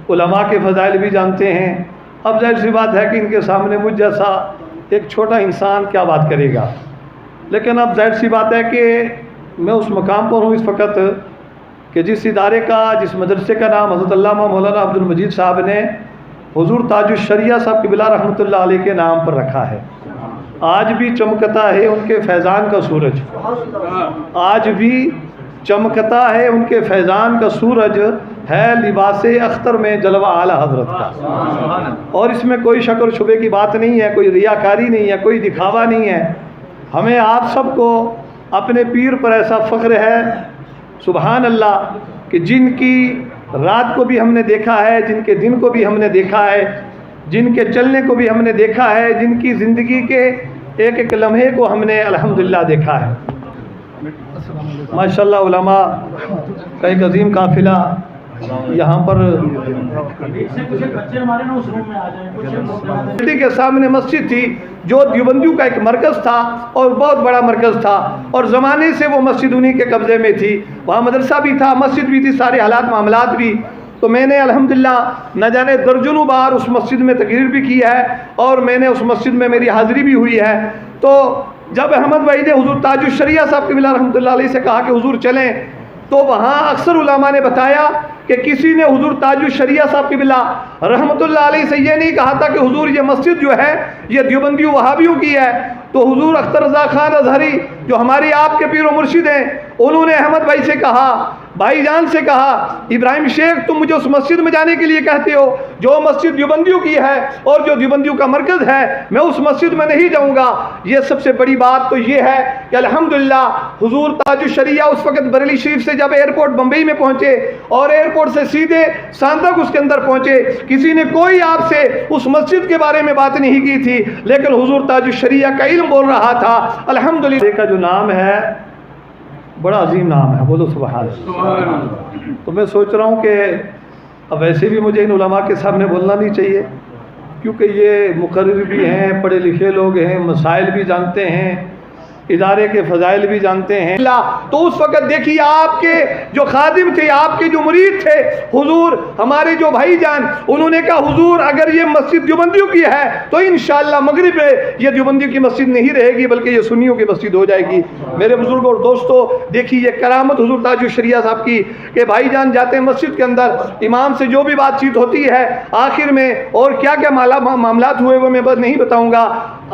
علماء کے فضائل بھی جانتے ہیں. اب ظاہر سی بات ہے کہ ان کے سامنے مجھ جیسا ایک چھوٹا انسان کیا بات کرے گا، لیکن اب ظاہر سی بات ہے کہ میں اس مقام پر ہوں اس وقت کہ جس ادارے کا، جس مدرسے کا نام حضرت علامہ مولانا عبد المجید صاحب نے حضور تاج الشریعہ صاحب قبلہ رحمۃ اللہ علیہ کے نام پر رکھا ہے. آج بھی چمکتا ہے ان کے فیضان کا سورج، آج بھی چمکتا ہے ان کے فیضان کا سورج، ہے لباس اختر میں جلوہ اعلیٰ حضرت کا. اور اس میں کوئی شک اور شبے کی بات نہیں ہے، کوئی ریاکاری نہیں ہے، کوئی دکھاوا نہیں ہے. ہمیں آپ سب کو اپنے پیر پر ایسا فخر ہے سبحان اللہ کہ جن کی رات کو بھی ہم نے دیکھا ہے، جن کے دن کو بھی ہم نے دیکھا ہے، جن کے چلنے کو بھی ہم نے دیکھا ہے، جن کی زندگی کے ایک ایک لمحے کو ہم نے الحمدللہ دیکھا ہے. ماشاءاللہ علماء کا ایک عظیم قافلہ یہاں پر کے سامنے مسجد تھی جو دیوبندیوں کا ایک مرکز تھا اور بہت بڑا مرکز تھا، اور زمانے سے وہ مسجد انہی کے قبضے میں تھی. وہاں مدرسہ بھی تھا، مسجد بھی تھی، سارے حالات معاملات بھی. تو میں نے الحمدللہ نہ جانے درجنوں بار اس مسجد میں تقریر بھی کی ہے، اور میں نے اس مسجد میں میری حاضری بھی ہوئی ہے. تو جب احمد بھائی نے حضور تاج الشریعہ صاحب قبلہ رحمۃ اللہ علیہ سے کہا کہ حضور چلیں، تو وہاں اکثر علماء نے بتایا کہ کسی نے حضور تاج الشریعہ صاحب قبلہ رحمۃ اللہ علیہ سے یہ نہیں کہا تھا کہ حضور یہ مسجد جو ہے یہ دیوبندیوں وہابیوں کی ہے. تو حضور اختر رضا خان اظہری جو ہماری آپ کے پیر و مرشد ہیں، انہوں نے احمد بھائی سے کہا، بھائی جان سے کہا، ابراہیم شیخ تم مجھے اس مسجد میں جانے کے لیے کہتے ہو جو مسجد دیوبندیوں کی ہے اور جو دیوبندیوں کا مرکز ہے، میں اس مسجد میں نہیں جاؤں گا. یہ سب سے بڑی بات تو یہ ہے کہ الحمدللہ حضور تاج الشریعہ اس وقت بریلی شریف سے جب ایئرپورٹ بمبئی میں پہنچے اور ایئرپورٹ سے سیدھے سانتک اس کے اندر پہنچے، کسی نے کوئی آپ سے اس مسجد کے بارے میں بات نہیں کی تھی، لیکن حضور تاج الشریعہ کا علم بول رہا تھا. الحمدللہ کا جو نام ہے بڑا عظیم نام ہے، بولو سبحان اللہ. تو میں سوچ رہا ہوں کہ اب ویسے بھی مجھے ان علماء کے سامنے بولنا نہیں چاہیے، کیونکہ یہ مقرر بھی ہیں، پڑھے لکھے لوگ ہیں، مسائل بھی جانتے ہیں، ادارے کے فضائل بھی جانتے ہیں. تو اس وقت دیکھیے آپ کے جو خادم تھے، آپ کے جو مرید تھے، حضور ہمارے جو بھائی جان، انہوں نے کہا حضور اگر یہ مسجد دیوبندیوں کی ہے تو انشاءاللہ مغرب میں یہ دیوبندیوں کی مسجد نہیں رہے گی بلکہ یہ سنیوں کی مسجد ہو جائے گی. میرے بزرگوں اور دوستو، دیکھیے یہ کرامت حضور تاج الشریعہ صاحب کی کہ بھائی جان جاتے ہیں مسجد کے اندر، امام سے جو بھی بات چیت ہوتی ہے آخر میں اور کیا کیا معاملات ہوئے وہ میں بس نہیں بتاؤں گا.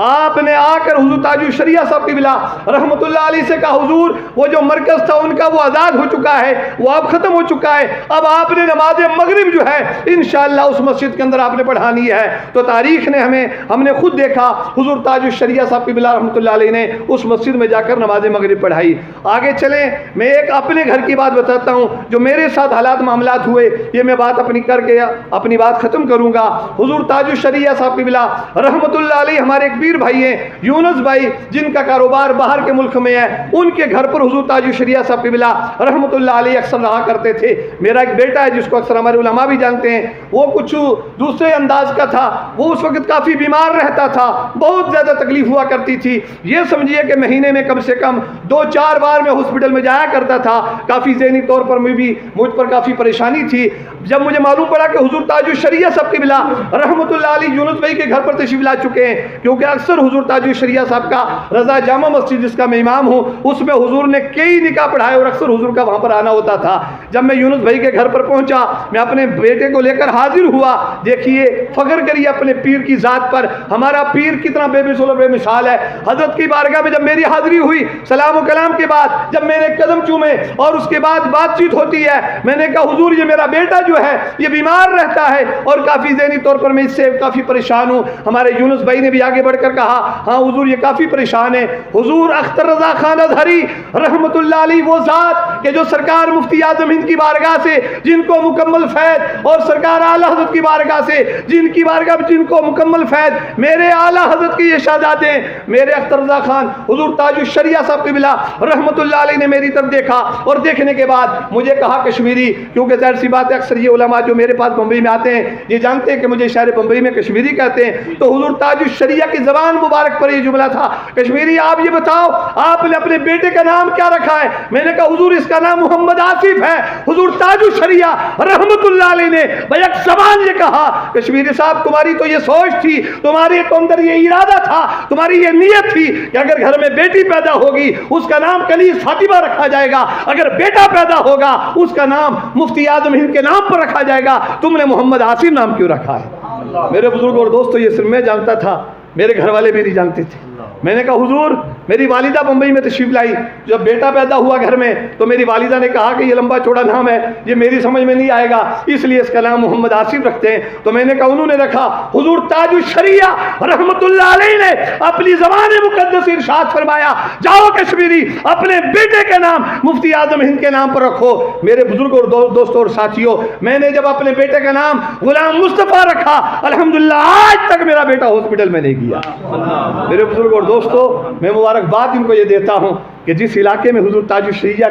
آپ نے آ کر حضور تاج الشریعہ صاحب کی بلا رحمۃ اللہ علیہ سے کہا حضور وہ جو مرکز تھا ان کا وہ آزاد ہو چکا ہے، وہ اب ختم ہو چکا ہے، اب آپ نے نماز مغرب جو ہے انشاءاللہ اس مسجد کے اندر آپ نے پڑھانی ہے. تو تاریخ نے ہم نے خود دیکھا حضور تاج الشریعہ صاحب کی بلا رحمۃ اللہ علیہ نے اس مسجد میں جا کر نماز مغرب پڑھائی. آگے چلیں، میں ایک اپنے گھر کی بات بتاتا ہوں جو میرے ساتھ حالات معاملات ہوئے، یہ میں بات اپنی کر کے اپنی بات ختم کروں گا. حضور تاج الشریعہ صاحب کی بلا رحمۃ اللہ علیہ ہمارے ایک پیر بھائی ہیں یونس بھائی، جن کا کاروبار باہر کے ملک میں ہے، ان کے گھر پر حضور تاج الشریعہ صاحب کی بلا رحمۃ اللہ علیہ اکثر رہا کرتے تھے. میرا ایک بیٹا ہے جس کو اکثر ہمارے علماء بھی جانتے ہیں، وہ کچھ دوسرے انداز کا تھا، وہ اس وقت کافی بیمار رہتا تھا، بہت زیادہ تکلیف ہوا کرتی تھی. یہ سمجھیے کہ مہینے میں کم سے کم 2-4 بار میں ہاسپٹل میں جایا کرتا تھا. کافی ذہنی طور پر مجھ پر کافی پریشانی تھی. جب مجھے معلوم پڑا کہ حضور تاج الشریعہ صاحب کی بلا رحمۃ اللہ علیہ یونس بھائی کے گھر پر تشریف لا چکے ہیں، کیونکہ اکثر حضور تاج الشریعہ صاحب کا رضا جامع مسجد جس کا میں امام ہوں اس میں حضور نے کئی نکاح پڑھائے اور اکثر حضور کا وہاں پر آنا ہوتا تھا. جب میں یونس بھائی کے گھر پر پہنچا، میں اپنے بیٹے کو لے کر حاضر ہوا. دیکھیے فخر کریے اپنے پیر کی ذات پر، ہمارا پیر کتنا بے مثال ہے. حضرت کی بارگاہ میں جب میری حاضری ہوئی، سلام و کلام کے بعد جب میں نے قدم چومے اور اس کے بعد بات چیت ہوتی ہے، میں نے کہا حضور یہ میرا بیٹا جو ہے یہ بیمار رہتا ہے اور کافی ذہنی طور پر میں اس سے کافی پریشان ہوں. ہمارے یونس بھائی نے بھی آگے بڑھ کر کہا ہاں حضور یہ کافی پریشان ہے. حضور اختر رضا خان اظہری رحمۃ اللہ علیہ وہ ذات کہ جو سرکار مفتی اعظم ہند کی بارگاہ سے جن کو مکمل فیض اور سرکار اعلیٰ حضرت کی بارگاہ سے جن کو مکمل فیض، میرے اعلیٰ حضرت کی یہ شہزادے میرے اختر رضا خان حضور تاج الشریعہ صاحب کی بلا رحمۃ اللہ علیہ نے میری طرف دیکھا اور دیکھنے کے بعد مجھے کہا کشمیری، کیونکہ ظاہر سی بات ہے اکثر یہ علماء جو میرے پاس بمبئی میں آتے ہیں یہ جانتے ہیں کہ مجھے شہر بمبئی میں کشمیری کہتے ہیں. تو حضور تاج الشریعہ کی زبان زبان مبارک پر یہ جملہ تھا، کشمیری آپ یہ بتاؤ آپ نے اپنے بیٹے کا نام کیا رکھا ہے؟ میں نے کہا حضور اس کا نام محمد آصف ہے۔ حضور تاج الشریعہ رحمت اللہ علیہ نے بیک زبان یہ کہا، کشمیری صاحب تمہاری تو یہ سوچ تھی، تمہارے تو اندر یہ ارادہ تھا، تمہاری یہ نیت تھی کہ اگر گھر میں بیٹی پیدا ہوگی اس کا نام کنیز فاطمہ رکھا جائے گا، اگر بیٹا پیدا ہوگا اس کا نام مفتی اعظم ہند کے نام پر رکھا جائے گا، تم نے محمد آصف نام کیوں رکھا ہے؟ میرے بزرگ اور دوستو یہ صرف میں جانتا تھا، میرے گھر والے بھی نہیں جانتے تھے۔ میں نے کہا حضور میری والدہ بمبئی میں تشریف لائی، جب بیٹا پیدا ہوا گھر میں تو میری والدہ نے کہا کہ یہ لمبا چوڑا نام ہے، یہ میری سمجھ میں نہیں آئے گا، اس لیے اس کا نام محمد آصف رکھتے ہیں۔ تو میں نے کہا انہوں نے رکھا۔ حضور تاج الشریعہ رحمت اللہ علیہ نے اپنی زبان مقدس ارشاد فرمایا جاؤ کشمیری اپنے بیٹے کے نام مفتی اعظم ہند کے نام پر رکھو۔ میرے بزرگوں اور دوستوں اور ساتھیوں، میں نے جب اپنے بیٹے کا نام غلام مصطفیٰ رکھا، الحمدللہ آج تک میرا بیٹا ہاسپٹل میں نہیں گیا۔ میرے بزرگوں اور دوستو میں مبارکباد ان کو یہ دیتا ہوں کہ جس علاقے میں حضور تاج الشریعہ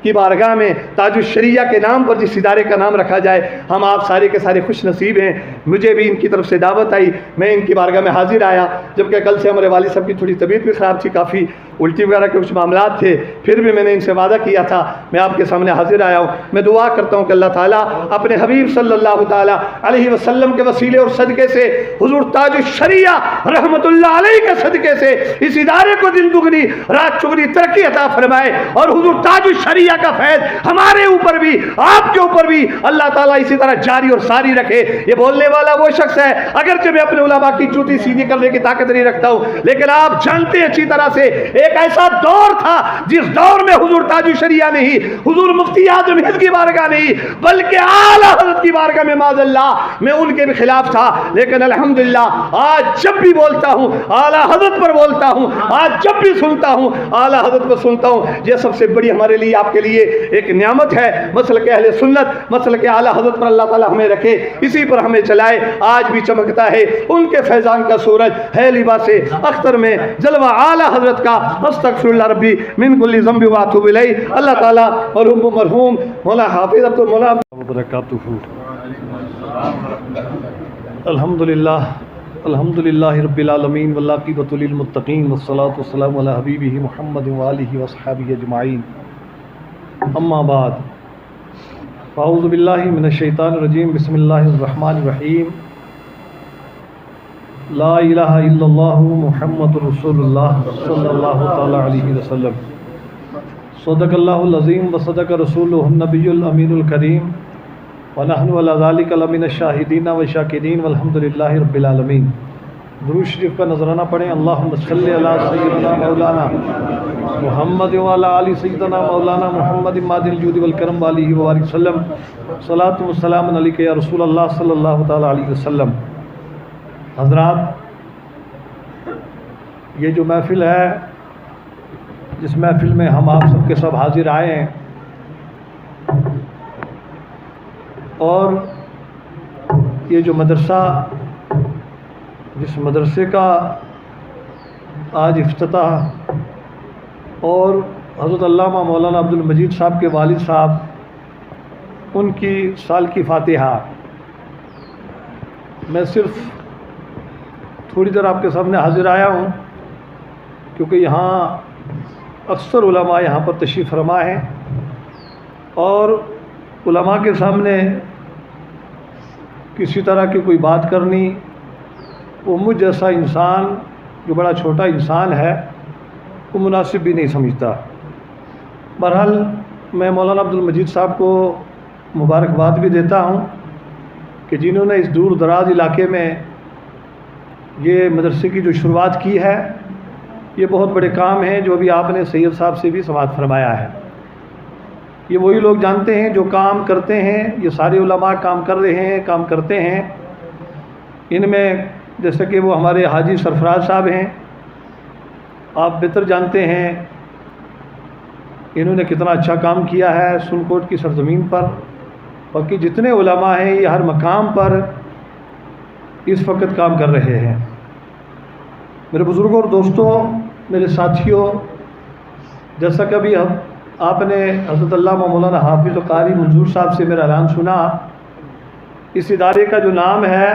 کی بارگاہ میں تاج الشریعہ کے نام پر جس ادارے کا نام رکھا جائے، ہم آپ سارے کے سارے خوش نصیب ہیں۔ مجھے بھی ان کی طرف سے دعوت آئی، میں ان کی بارگاہ میں حاضر آیا، جبکہ کل سے ہمارے والد صاحب کی تھوڑی طبیعت بھی خراب تھی، کافی الٹی وغیرہ کے کچھ معاملات تھے، پھر بھی میں نے ان سے وعدہ کیا تھا میں آپ کے سامنے حاضر آیا ہوں۔ میں دعا کرتا ہوں کہ اللہ تعالیٰ اپنے حبیب صلی اللہ تعالیٰ علیہ وسلم کے وسیلے اور صدقے سے، حضور تاج الشریعہ رحمت اللہ علیہ کے صدقے سے اس ادارے کو دن دگنی رات چگنی ترقی عطا فرمائے، اور حضور تاج الشریعہ کا فیض ہمارے اوپر بھی آپ کے اوپر بھی اللہ تعالیٰ اسی طرح جاری اور ساری رکھے۔ یہ بولنے والا وہ شخص ہے، اگرچہ میں اپنے علماء کی چوٹی سیدھی کرنے کی طاقت نہیں رکھتا ہوں، لیکن آپ جانتے ہیں اچھی طرح سے ایک ایسا دور تھا جس دور میں حضور تاج الشریعہ نہیں، حضور مفتی اعظم ہند کی بارگاہ نہیں، بلکہ اعلیٰ حضرت کی بارگاہ میں معاذ اللہ میں ان کے بھی خلاف تھا، لیکن الحمدللہ آج جب بھی بولتا ہوں اعلیٰ حضرت پر بولتا ہوں، آج جب بھی سنتا ہوں اعلیٰ حضرت پر سنتا ہوں۔ یہ سب سے بڑی ہمارے لیے آپ کے لیے ایک نعمت ہے، مسلک اہل سنت، مسلک اعلیٰ حضرت پر اللہ تعالیٰ ہمیں رکھے، اسی پر ہمیں چلائے۔ آج بھی چمکتا ہے ان کے فیضان کا سورج ہے لباس اختر میں جلوہ اعلیٰ حضرت کا۔ استغفر اللہ ربی من کل ذنب واتوب الیہ۔ اللہ تعالیٰ مرحوم مولا حافظ عبد المولا وبرکاتہ۔ الحمدللہ رب العالمین والعاقبۃ للمتقین والصلاۃ والسلام علی حبیبہ محمد وآلہ وصحبہ اجمعین، اما بعد فاعوذ باللہ من الشیطان الرجیم، بسم اللہ الرحمن الرحیم، لا الہ الا اللہ محمد رسول اللہ صلی اللہ تعالی علیہ وسلم، صدق اللہ العظیم وصدق رسولہ النبی الامین الکریم، ونحن علی ذلک لمن الشاہدین والشاکرین والحمد للہ رب العالمین۔ درود شریف کا نذرانہ پڑھیں۔ اللہم صلی علی سیدنا مولانا محمد وعلی آل سیدنا مولانا محمد مادن الجود والکرم وآلہ وآلہ وسلم، صلاۃ و سلام علیک یا رسول اللہ صلی اللہ تعالی علیہ وسلم۔ حضرات، یہ جو محفل ہے، جس محفل میں ہم آپ سب کے سب حاضر آئے ہیں، اور یہ جو مدرسہ، جس مدرسے کا آج افتتاح اور حضرت علامہ مولانا عبد المجید صاحب کے والد صاحب ان کی سال کی فاتحہ، میں صرف تھوڑی دیر آپ کے سامنے حاضر آیا ہوں کیونکہ یہاں اکثر علماء یہاں پر تشریف فرما ہیں، اور علماء کے سامنے کسی طرح کی کوئی بات کرنی وہ مجھ جیسا انسان جو بڑا چھوٹا انسان ہے وہ مناسب بھی نہیں سمجھتا۔ بہرحال میں مولانا عبد المجید صاحب کو مبارکباد بھی دیتا ہوں کہ جنہوں نے اس دور دراز علاقے میں یہ مدرسے کی جو شروعات کی ہے، یہ بہت بڑے کام ہیں جو ابھی آپ نے سید صاحب سے بھی سماعت فرمایا ہے۔ یہ وہی لوگ جانتے ہیں جو کام کرتے ہیں، یہ سارے علماء کام کر رہے ہیں، کام کرتے ہیں۔ ان میں جیسے کہ وہ ہمارے حاجی سرفراز صاحب ہیں، آپ بہتر جانتے ہیں انہوں نے کتنا اچھا کام کیا ہے سنکوٹ کی سرزمین پر۔ باقی جتنے علماء ہیں یہ ہر مقام پر اس وقت کام کر رہے ہیں۔ میرے بزرگوں اور دوستوں، میرے ساتھیوں، جیسا کہ ابھی آپ نے حضرت علامہ مولانا حافظ و قاری منظور صاحب سے میرا اعلان سنا، اس ادارے کا جو نام ہے